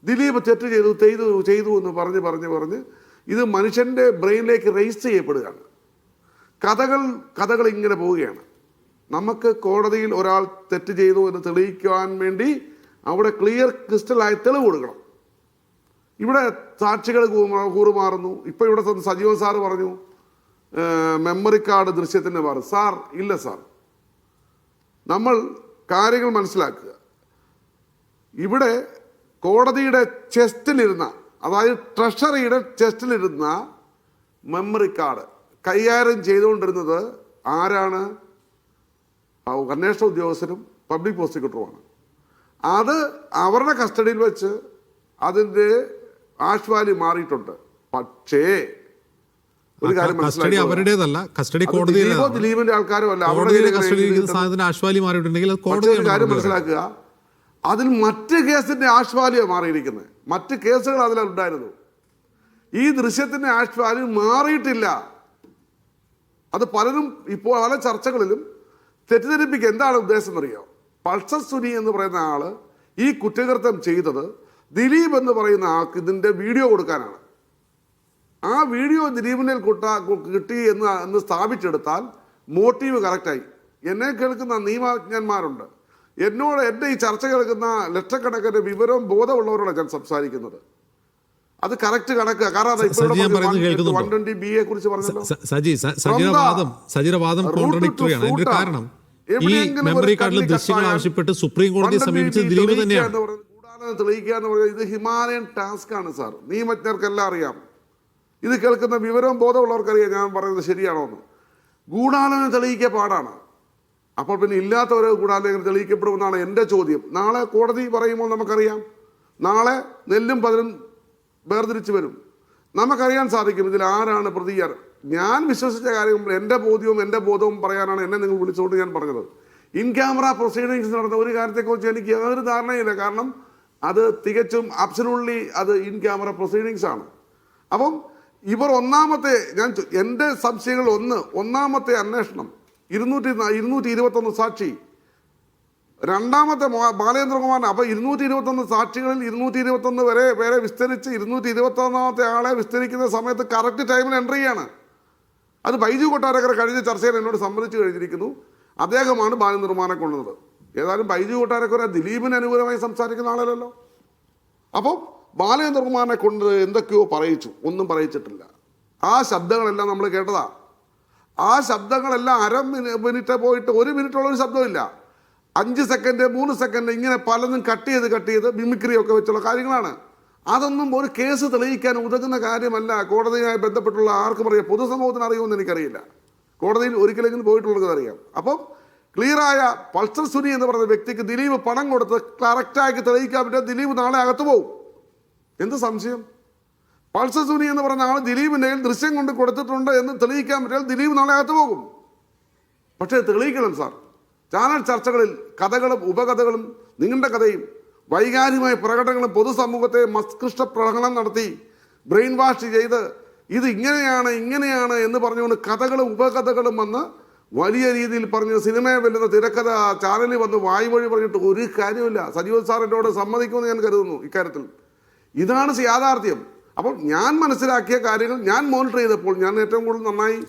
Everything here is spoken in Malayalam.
ദിലീപ് തെറ്റ് ചെയ്തു എന്ന് പറഞ്ഞ് ഇത് മനുഷ്യൻ്റെ ബ്രെയിനിലേക്ക് രജിസ്റ്റർ ചെയ്യപ്പെടുകയാണ്. കഥകൾ ഇങ്ങനെ പോവുകയാണ്. നമുക്ക് കോടതിയിൽ ഒരാൾ തെറ്റ് ചെയ്തു എന്ന് തെളിയിക്കുവാൻ വേണ്ടി അവിടെ ക്ലിയർ ക്രിസ്റ്റലായി തെളിവ് കൊടുക്കണം. ഇവിടെ സാക്ഷികൾ കൂറുമാറുന്നു. ഇപ്പോൾ ഇവിടെ സജീവൻ സാറ് പറഞ്ഞു മെമ്മറി കാർഡ് ദൃശ്യത്തിൻ്റെ മാറും. സാർ ഇല്ല സാർ, നമ്മൾ കാര്യങ്ങൾ മനസ്സിലാക്കുക. ഇവിടെ കോടതിയുടെ ചെസ്റ്റിലിരുന്ന, അതായത് ട്രഷറിയുടെ ചെസ്റ്റിലിരുന്ന മെമ്മറി കാർഡ് കൈകാര്യം ചെയ്തുകൊണ്ടിരുന്നത് ആരാണ്? അന്വേഷണ ഉദ്യോഗസ്ഥരും പബ്ലിക് പ്രോസിക്യൂട്ടറുമാണ്. അത് അവരുടെ കസ്റ്റഡിയിൽ വെച്ച് അതിൻ്റെ ആശ്വാലി മാറിയിട്ടുണ്ട്. പക്ഷേ ഒരു കാര്യം ദിലീപിന്റെ ആൾക്കാരും അല്ല, കാര്യം മനസ്സിലാക്കുക, അതിൽ മറ്റ് കേസിന്റെ ആശ്വാലിയാണ് മാറിയിരിക്കുന്നത്. മറ്റ് കേസുകൾ അതിലുണ്ടായിരുന്നു. ഈ ദൃശ്യത്തിന്റെ ആശ്വാലി മാറിയിട്ടില്ല. അത് പലരും ഇപ്പോൾ പല ചർച്ചകളിലും തെറ്റിദ്ധരിപ്പിക്കുക. എന്താണ് ഉദ്ദേശം എന്നറിയോ? പൾസർ സുനി എന്ന് പറയുന്ന ആള് ഈ കുറ്റകൃത്യം ചെയ്തത് ദിലീപ് എന്ന് പറയുന്ന ആൾക്ക് ഇതിന്റെ വീഡിയോ കൊടുക്കാനാണ്. ആ വീഡിയോ ദിലീപിനെ കിട്ടി എന്ന് സ്ഥാപിച്ചെടുത്താൽ മോട്ടീവ് കറക്റ്റായി. എന്നെ കേൾക്കുന്ന നിയമജ്ഞന്മാരുണ്ട്, എൻ്റെ ഈ ചർച്ച കേൾക്കുന്ന ലക്ഷക്കണക്കിന് വിവരവും ബോധമുള്ളവരോടാണ് ഞാൻ സംസാരിക്കുന്നത്. അത് കറക്റ്റ് കണക്ക്. കാരണം തെളിയിക്കുക എന്ന് പറയുന്നത് ഇത് ഹിമാലയൻ ടാസ്ക് ആണ് സാർ. നിയമജ്ഞർക്കെല്ലാം അറിയാം, ഇത് കേൾക്കുന്ന വിവരവും ബോധമുള്ളവർക്കറിയാം ഞാൻ പറയുന്നത് ശരിയാണോ എന്ന്. ഗൂഢാലോചന തെളിയിക്കുക പാടാണ്. അപ്പോൾ പിന്നെ ഇല്ലാത്തവരെ ഗൂഢാലോചന തെളിയിക്കപ്പെടുമെന്നാണ് എൻ്റെ ചോദ്യം. നാളെ കോടതി പറയുമ്പോൾ നമുക്കറിയാം, നാളെ നെല്ലും പതിരും വേർതിരിച്ച് വരും. നമുക്കറിയാൻ സാധിക്കും ഇതിൽ ആരാണ് പ്രതിയാർ. ഞാൻ വിശ്വസിച്ച കാര്യം എൻ്റെ ബോധവും പറയാനാണ് എന്നെ നിങ്ങൾ വിളിച്ചുകൊണ്ട് ഞാൻ പറഞ്ഞത്. ഇൻ ക്യാമറ പ്രൊസീഡിങ്സ് നടന്ന ഒരു കാര്യത്തെക്കുറിച്ച് എനിക്ക് യാതൊരു ധാരണയില്ല. കാരണം അത് തികച്ചും അബ്സല്യൂട്ട്ലി അത് ഇൻ ക്യാമറ പ്രൊസീഡിങ്സ് ആണ്. അപ്പം ഇവർ എൻ്റെ സംശയങ്ങൾ ഒന്നാമത്തെ അന്വേഷണം 221 സാക്ഷി, രണ്ടാമത്തെ ബാലേന്ദ്രകുമാറിന്. അപ്പോൾ 221 സാക്ഷികളിൽ 221 വരെ വിസ്തരിച്ച് 221ാമത്തെ ആളെ വിസ്തരിക്കുന്ന സമയത്ത് കറക്റ്റ് ടൈമിൽ എൻട്രി ചെയ്യാണ്. അത് ബൈജു കൊട്ടാരക്കര കഴിഞ്ഞ ചർച്ചയിൽ എന്നോട് സമ്മതിച്ചു കഴിഞ്ഞിരിക്കുന്നു. അദ്ദേഹമാണ് ബാലേന്ദ്രകുമാറിനെ കൊണ്ടുവന്നത്. ഏതായാലും ബൈജു കൊട്ടാരക്കര ദിലീപിന് അനുകൂലമായി സംസാരിക്കുന്ന ആളല്ലല്ലോ. അപ്പോൾ ബാലേന്ദ്രകുമാറിനെ കൊണ്ട് എന്തൊക്കെയോ പറയിച്ചു, ഒന്നും പറയിച്ചിട്ടില്ല. ആ ശബ്ദങ്ങളെല്ലാം നമ്മൾ കേട്ടതാ. ആ ശബ്ദങ്ങളെല്ലാം അര മിനിറ്റ് പോയിട്ട് 1 മിനിറ്റുള്ളൊരു ശബ്ദമില്ല. 5 സെക്കൻഡ് 3 സെക്കൻഡ് ഇങ്ങനെ പലതും കട്ട് ചെയ്ത് മിമിക്രിയൊക്കെ വെച്ചുള്ള കാര്യങ്ങളാണ്. അതൊന്നും ഒരു കേസ് തെളിയിക്കാൻ ഉതകുന്ന കാര്യമല്ല. കോടതിയുമായി ബന്ധപ്പെട്ടുള്ള ആർക്കും അറിയാം, പൊതുസമൂഹത്തിന് അറിയുമെന്ന് എനിക്കറിയില്ല. കോടതിയിൽ ഒരിക്കലെങ്കിലും പോയിട്ടുള്ളത് അറിയാം. അപ്പം ക്ലിയറായ പൾസർ സുനി എന്ന് പറയുന്ന വ്യക്തിക്ക് ദിലീപ് പണം കൊടുത്ത് കറക്റ്റാക്കി തെളിയിക്കാൻ പറ്റിയാൽ ദിലീപ് നാളെ അകത്ത് പോകും. എന്ത് സംശയം? പൾസർ സുനി എന്ന് പറയുന്ന ആൾ ദിലീപിൻ്റെ ദൃശ്യം കൊണ്ട് കൊടുത്തിട്ടുണ്ട് എന്ന് തെളിയിക്കാൻ പറ്റിയാൽ ദിലീപ് നാളെ അകത്ത് പോകും. പക്ഷേ തെളിയിക്കണം സാർ. ചാനൽ ചർച്ചകളിൽ കഥകളും ഉപകഥകളും നിങ്ങളുടെ കഥയും വൈകാരികമായ പ്രകടനങ്ങളും പൊതുസമൂഹത്തെ മസ്തിഷ്ക പ്രകടനം നടത്തി ബ്രെയിൻ വാഷ് ചെയ്ത് ഇത് ഇങ്ങനെയാണ് എന്ന് പറഞ്ഞുകൊണ്ട് കഥകളും ഉപകഥകളും വന്ന് വലിയ രീതിയിൽ പറഞ്ഞ് സിനിമയെ വെല്ലുന്ന തിരക്കഥ ചാനലിൽ വന്ന് വായ്വഴി പറഞ്ഞിട്ട് ഒരു കാര്യമില്ല. സജീവൻ സാർ എന്നോട് സമ്മതിക്കുമെന്ന് ഞാൻ കരുതുന്നു ഇക്കാര്യത്തിൽ. ഇതാണ് യാഥാർത്ഥ്യം. അപ്പോൾ ഞാൻ മനസ്സിലാക്കിയ കാര്യങ്ങൾ ഞാൻ മോണിറ്റർ ചെയ്തപ്പോൾ ഞാൻ ഏറ്റവും കൂടുതൽ നന്നായി